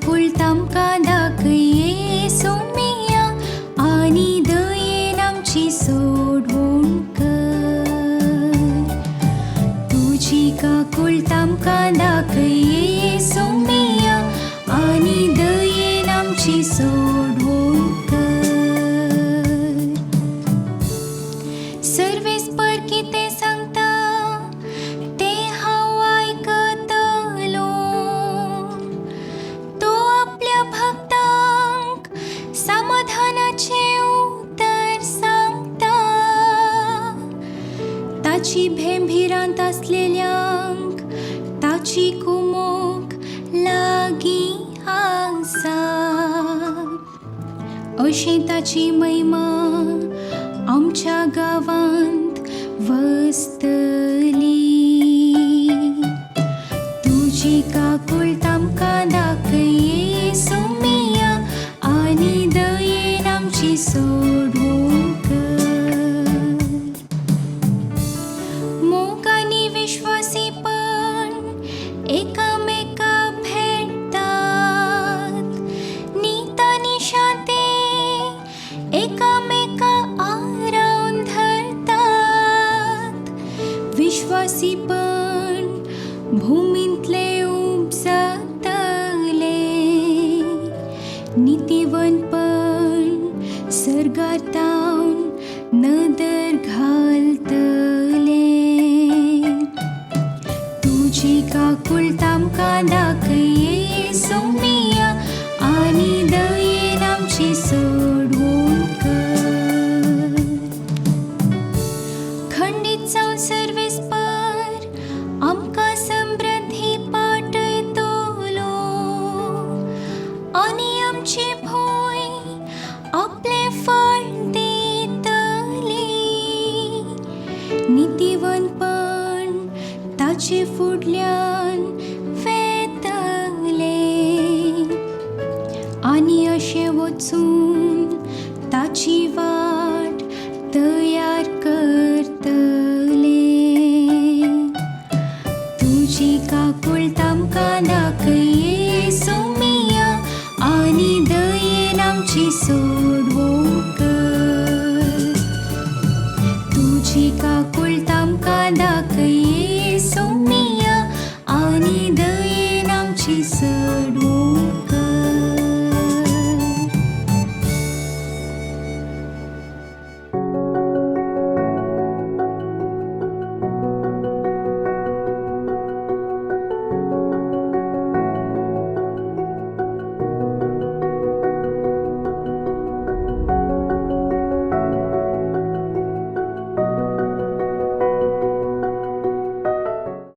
कुळतामकां दाखये सोमिया आनी दयेन आमची सोडवण कर. तुजी कुळतामकां दाखये सोमिया आनी दयेन आमची सोडवण कर. सर्वेस्पर कितें सांगता तें हांव आयकतलों. तो आपल्या भक्तांक समाधानाचें उतर सांगता. ताची भेंभिरांत आसलेल्यांक ताची कुमोक लागीं आसा. अशी ताची महिमा आमच्या गांवांत वसतली. तुजी कुळतामकां दाखये सोमिया आनी दयेन आमची सोडवण कर. मोग आनी विश्वासीपण एकामेका भेटतात. नीत आनी शांती एकामेका आरावन धरतात. विश्वासीपण भुमींतले उपजतले. नितीवंतपण सर्गातावन नदर घालतले. तुजी कुळतामकां दाखये सोमिया आनी दयेन आमची सोडवण कर. खंडीत जावन सर्वेस्पर आमकां समृद्धी पाटयतलो आनी आमची भूंय आपलें फळ दितली. नितीवंतपण ताचे फुडल्यान वेतले आनी अशें वचून ताची वाट तयार करतले. तुजी कुळतामकां दाखये सोमिया आनी दयेन आमची सोडवण